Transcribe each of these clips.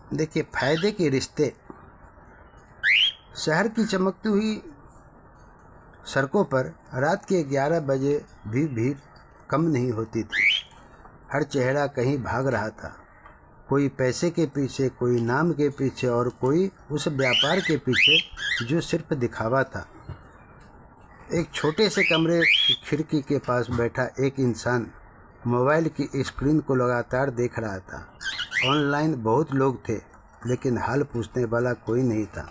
देखिए, फायदे के रिश्ते। शहर की चमकती हुई सड़कों पर रात के 11 बजे भी भीड़ कम नहीं होती थी। हर चेहरा कहीं भाग रहा था, कोई पैसे के पीछे, कोई नाम के पीछे और कोई उस व्यापार के पीछे जो सिर्फ दिखावा था। एक छोटे से कमरे की खिड़की के पास बैठा एक इंसान मोबाइल की स्क्रीन को लगातार देख रहा था। ऑनलाइन बहुत लोग थे, लेकिन हाल पूछने वाला कोई नहीं था।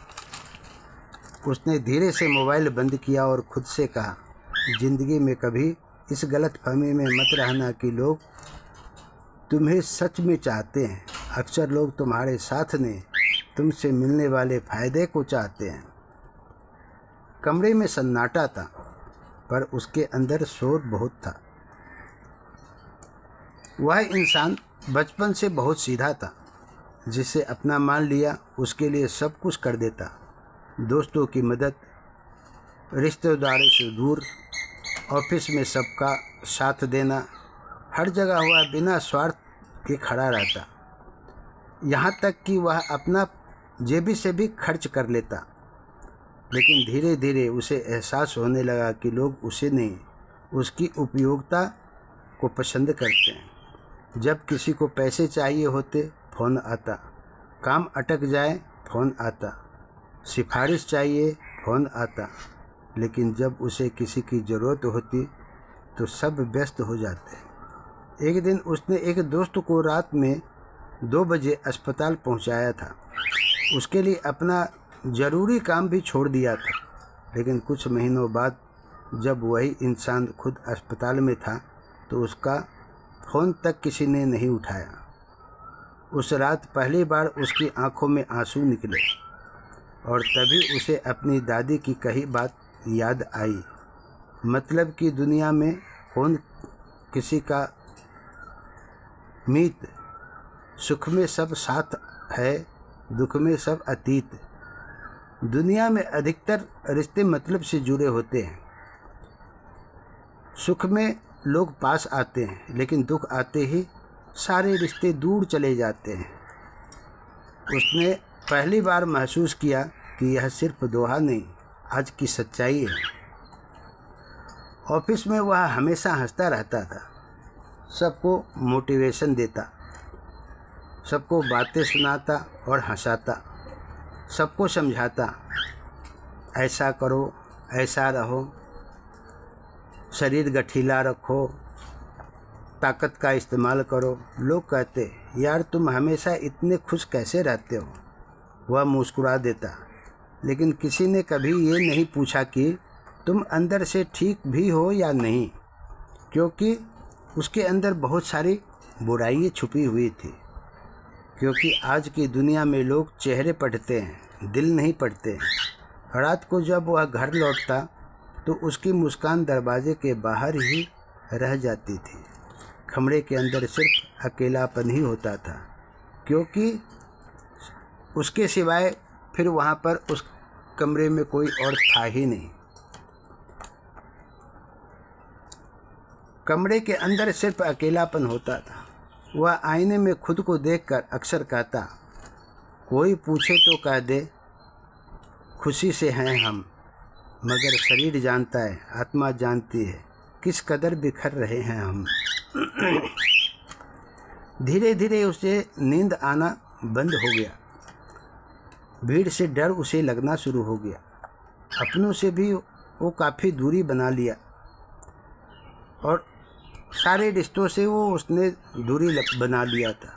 उसने धीरे से मोबाइल बंद किया और खुद से कहा, जिंदगी में कभी इस गलतफहमी में मत रहना कि लोग तुम्हें सच में चाहते हैं। अक्सर लोग तुम्हारे साथ नहीं, तुमसे मिलने वाले फ़ायदे को चाहते हैं। कमरे में सन्नाटा था, पर उसके अंदर शोर बहुत था। वह इंसान बचपन से बहुत सीधा था। जिसे अपना मान लिया उसके लिए सब कुछ कर देता। दोस्तों की मदद, रिश्तेदारों से दूर, ऑफिस में सबका साथ देना, हर जगह वह बिना स्वार्थ के खड़ा रहता। यहाँ तक कि वह अपना जेबी से भी खर्च कर लेता। लेकिन धीरे धीरे उसे एहसास होने लगा कि लोग उसे नहीं, उसकी उपयोगिता को पसंद करते हैं। जब किसी को पैसे चाहिए होते, फ़ोन आता। काम अटक जाए, फ़ोन आता। सिफारिश चाहिए, फ़ोन आता। लेकिन जब उसे किसी की ज़रूरत होती तो सब व्यस्त हो जाते। एक दिन उसने एक दोस्त को रात में 2 बजे अस्पताल पहुंचाया था। उसके लिए अपना ज़रूरी काम भी छोड़ दिया था। लेकिन कुछ महीनों बाद जब वही इंसान खुद अस्पताल में था तो उसका फ़ोन तक किसी ने नहीं उठाया। उस रात पहली बार उसकी आंखों में आंसू निकले और तभी उसे अपनी दादी की कही बात याद आई। मतलब कि दुनिया में कौन किसी का मीत, सुख में सब साथ है, दुख में सब अतीत। दुनिया में अधिकतर रिश्ते मतलब से जुड़े होते हैं। सुख में लोग पास आते हैं, लेकिन दुख आते ही सारे रिश्ते दूर चले जाते हैं। उसने पहली बार महसूस किया कि यह सिर्फ दोहा नहीं, आज की सच्चाई है। ऑफिस में वह हमेशा हंसता रहता था, सबको मोटिवेशन देता, सबको बातें सुनाता और हंसाता, सबको समझाता, ऐसा करो, ऐसा रहो, शरीर गठीला रखो, ताकत का इस्तेमाल करो। लोग कहते, यार तुम हमेशा इतने खुश कैसे रहते हो? वह मुस्कुरा देता, लेकिन किसी ने कभी ये नहीं पूछा कि तुम अंदर से ठीक भी हो या नहीं, क्योंकि उसके अंदर बहुत सारी बुराइयां छुपी हुई थी। क्योंकि आज की दुनिया में लोग चेहरे पढ़ते हैं, दिल नहीं पढ़ते हैं। रात को जब वह घर लौटता तो उसकी मुस्कान दरवाजे के बाहर ही रह जाती थी। कमरे के अंदर सिर्फ अकेलापन ही होता था, क्योंकि उसके सिवाय फिर वहाँ पर उस कमरे में कोई और था ही नहीं। कमरे के अंदर सिर्फ अकेलापन होता था। वह आईने में खुद को देखकर अक्सर कहता, कोई पूछे तो कह दे खुशी से हैं हम, मगर शरीर जानता है, आत्मा जानती है किस कदर बिखर रहे हैं हम। धीरे धीरे उसे नींद आना बंद हो गया। भीड़ से डर उसे लगना शुरू हो गया। अपनों से भी वो काफ़ी दूरी बना लिया और सारे रिश्तों से उसने दूरी बना लिया था।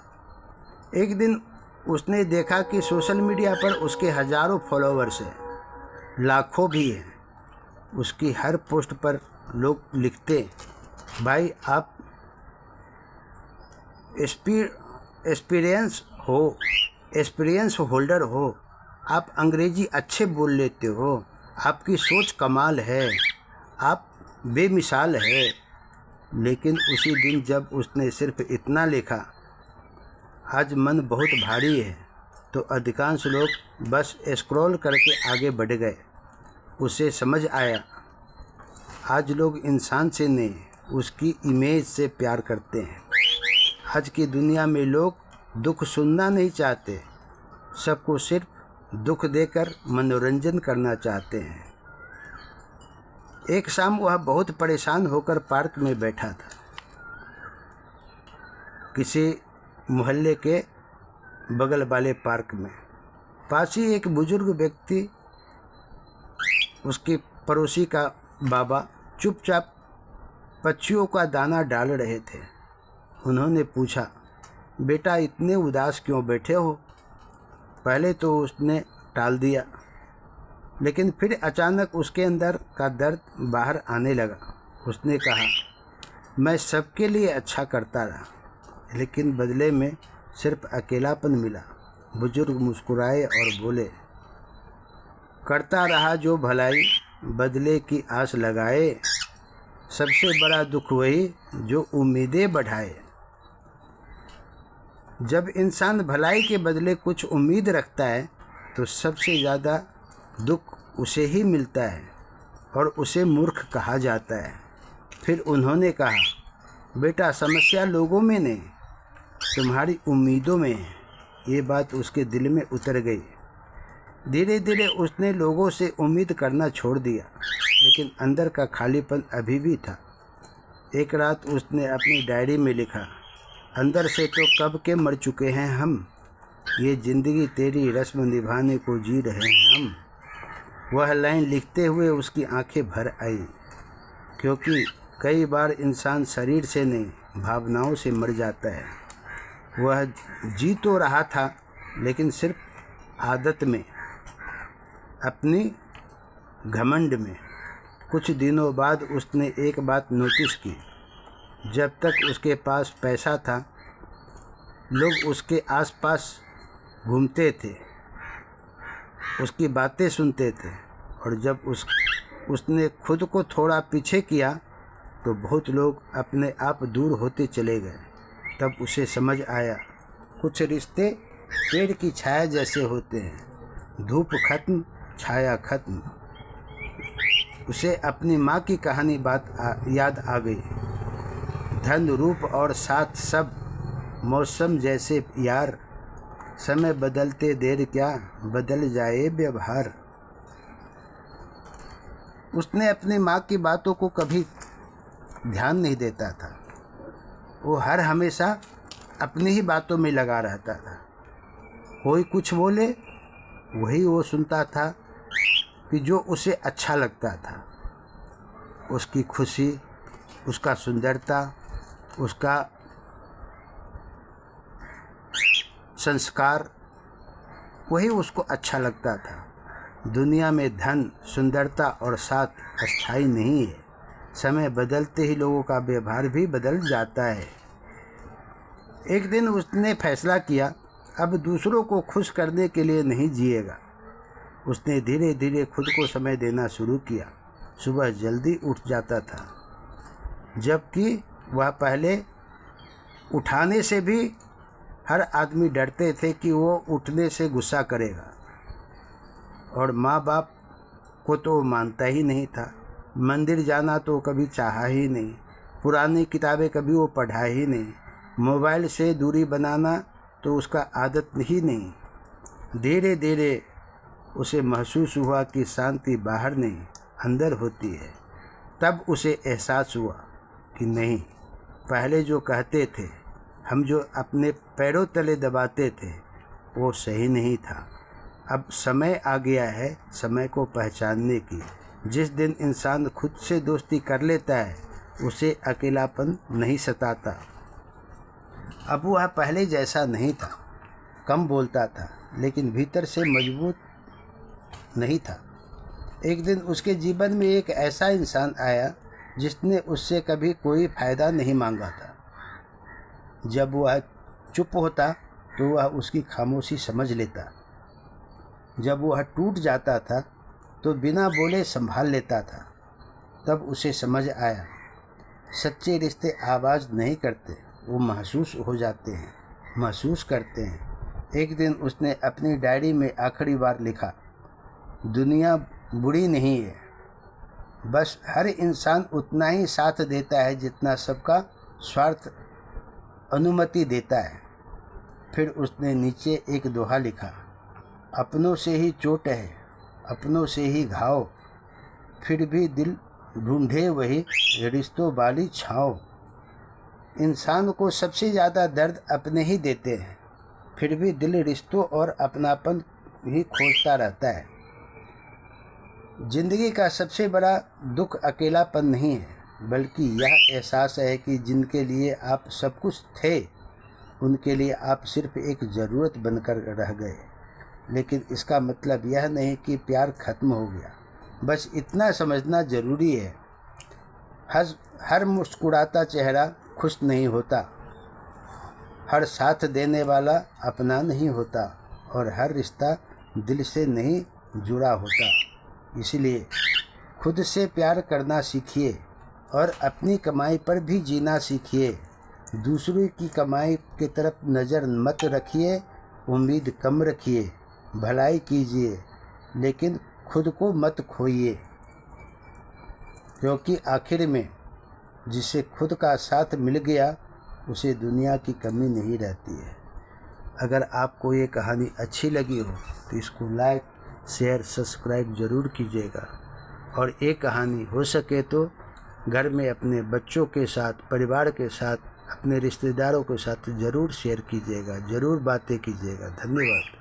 एक दिन उसने देखा कि सोशल मीडिया पर उसके हज़ारों फॉलोवर्स हैं, लाखों भी हैं। उसकी हर पोस्ट पर लोग लिखते, भाई आप एक्सपीरियंस होल्डर हो, आप अंग्रेजी अच्छे बोल लेते हो, आपकी सोच कमाल है, आप बेमिसाल है। लेकिन उसी दिन जब उसने सिर्फ इतना लिखा, आज मन बहुत भारी है, तो अधिकांश लोग बस स्क्रॉल करके आगे बढ़ गए। उसे समझ आया, आज लोग इंसान से नहीं, उसकी इमेज से प्यार करते हैं। आज की दुनिया में लोग दुख सुनना नहीं चाहते, सबको सिर्फ दुख देकर मनोरंजन करना चाहते हैं। एक शाम वह बहुत परेशान होकर पार्क में बैठा था। किसी मोहल्ले के बगल वाले पार्क में पास ही एक बुजुर्ग व्यक्ति, उसके पड़ोसी का बाबा, चुपचाप पक्षियों का दाना डाल रहे थे। उन्होंने पूछा, बेटा इतने उदास क्यों बैठे हो? पहले तो उसने टाल दिया, लेकिन फिर अचानक उसके अंदर का दर्द बाहर आने लगा। उसने कहा, मैं सबके लिए अच्छा करता रहा, लेकिन बदले में सिर्फ अकेलापन मिला। बुजुर्ग मुस्कुराए और बोले, करता रहा जो भलाई, बदले की आस लगाए। सबसे बड़ा दुख वही जो उम्मीदें बढ़ाए। जब इंसान भलाई के बदले कुछ उम्मीद रखता है तो सबसे ज़्यादा दुख उसे ही मिलता है और उसे मूर्ख कहा जाता है। फिर उन्होंने कहा, बेटा समस्या लोगों में नहीं, तुम्हारी उम्मीदों में है। ये बात उसके दिल में उतर गई। धीरे धीरे उसने लोगों से उम्मीद करना छोड़ दिया, लेकिन अंदर का खालीपन अभी भी था। एक रात उसने अपनी डायरी में लिखा, अंदर से तो कब के मर चुके हैं हम, ये ज़िंदगी तेरी रस्म निभाने को जी रहे हैं हम। वह लाइन लिखते हुए उसकी आंखें भर आई, क्योंकि कई बार इंसान शरीर से नहीं भावनाओं से मर जाता है। वह जी तो रहा था, लेकिन सिर्फ आदत में, अपनी घमंड में। कुछ दिनों बाद उसने एक बात नोटिस की, जब तक उसके पास पैसा था लोग उसके आसपास घूमते थे, उसकी बातें सुनते थे, और जब उसने खुद को थोड़ा पीछे किया तो बहुत लोग अपने आप दूर होते चले गए। तब उसे समझ आया, कुछ रिश्ते पेड़ की छाया जैसे होते हैं, धूप खत्म, छाया खत्म। उसे अपनी माँ की कहानी याद आ गई, धन रूप और साथ सब मौसम जैसे यार, समय बदलते देर क्या, बदल जाए व्यवहार। उसने अपनी माँ की बातों को कभी ध्यान नहीं देता था। वो हर हमेशा अपनी ही बातों में लगा रहता था। कोई कुछ बोले वही वो सुनता था कि जो उसे अच्छा लगता था। उसकी खुशी, उसका सुंदरता, उसका संस्कार, वही उसको अच्छा लगता था। दुनिया में धन, सुंदरता और साथ अस्थाई नहीं है। समय बदलते ही लोगों का व्यवहार भी बदल जाता है। एक दिन उसने फैसला किया, अब दूसरों को खुश करने के लिए नहीं जिएगा। उसने धीरे धीरे खुद को समय देना शुरू किया। सुबह जल्दी उठ जाता था, जबकि वह पहले उठाने से भी हर आदमी डरते थे कि वो उठने से गुस्सा करेगा, और माँ बाप को तो वो मानता ही नहीं था। मंदिर जाना तो कभी चाहा ही नहीं, पुरानी किताबें कभी वो पढ़ा ही नहीं, मोबाइल से दूरी बनाना तो उसका आदत ही नहीं। धीरे धीरे उसे महसूस हुआ कि शांति बाहर नहीं अंदर होती है। तब उसे एहसास हुआ कि नहीं, पहले जो कहते थे, हम जो अपने पैरों तले दबाते थे, वो सही नहीं था। अब समय आ गया है समय को पहचानने की। जिस दिन इंसान खुद से दोस्ती कर लेता है, उसे अकेलापन नहीं सताता। अब वह पहले जैसा नहीं था, कम बोलता था, लेकिन भीतर से मजबूत नहीं था। एक दिन उसके जीवन में एक ऐसा इंसान आया जिसने उससे कभी कोई फ़ायदा नहीं मांगा था। जब वह चुप होता तो वह उसकी खामोशी समझ लेता। जब वह टूट जाता था तो बिना बोले संभाल लेता था। तब उसे समझ आया, सच्चे रिश्ते आवाज़ नहीं करते, वो महसूस हो जाते हैं, महसूस करते हैं। एक दिन उसने अपनी डायरी में आखिरी बार लिखा, दुनिया बुरी नहीं है, बस हर इंसान उतना ही साथ देता है जितना सबका स्वार्थ अनुमति देता है। फिर उसने नीचे एक दोहा लिखा, अपनों से ही चोट है, अपनों से ही घाव, फिर भी दिल ढूंढे वही रिश्तों वाली छाँव। इंसान को सबसे ज़्यादा दर्द अपने ही देते हैं, फिर भी दिल रिश्तों और अपनापन ही खोजता रहता है। जिंदगी का सबसे बड़ा दुख अकेलापन नहीं है, बल्कि यह एहसास है कि जिनके लिए आप सब कुछ थे, उनके लिए आप सिर्फ एक ज़रूरत बनकर रह गए। लेकिन इसका मतलब यह नहीं कि प्यार खत्म हो गया। बस इतना समझना ज़रूरी है, हर मुस्कुराता चेहरा खुश नहीं होता, हर साथ देने वाला अपना नहीं होता, और हर रिश्ता दिल से नहीं जुड़ा होता। इसलिए खुद से प्यार करना सीखिए और अपनी कमाई पर भी जीना सीखिए। दूसरों की कमाई की तरफ नज़र मत रखिए, उम्मीद कम रखिए, भलाई कीजिए, लेकिन खुद को मत खोइए, क्योंकि आखिर में जिसे खुद का साथ मिल गया, उसे दुनिया की कमी नहीं रहती है। अगर आपको ये कहानी अच्छी लगी हो तो इसको लाइक, शेयर, सब्सक्राइब ज़रूर कीजिएगा। और ये कहानी हो सके तो घर में अपने बच्चों के साथ, परिवार के साथ, अपने रिश्तेदारों के साथ ज़रूर शेयर कीजिएगा, ज़रूर बातें कीजिएगा। धन्यवाद।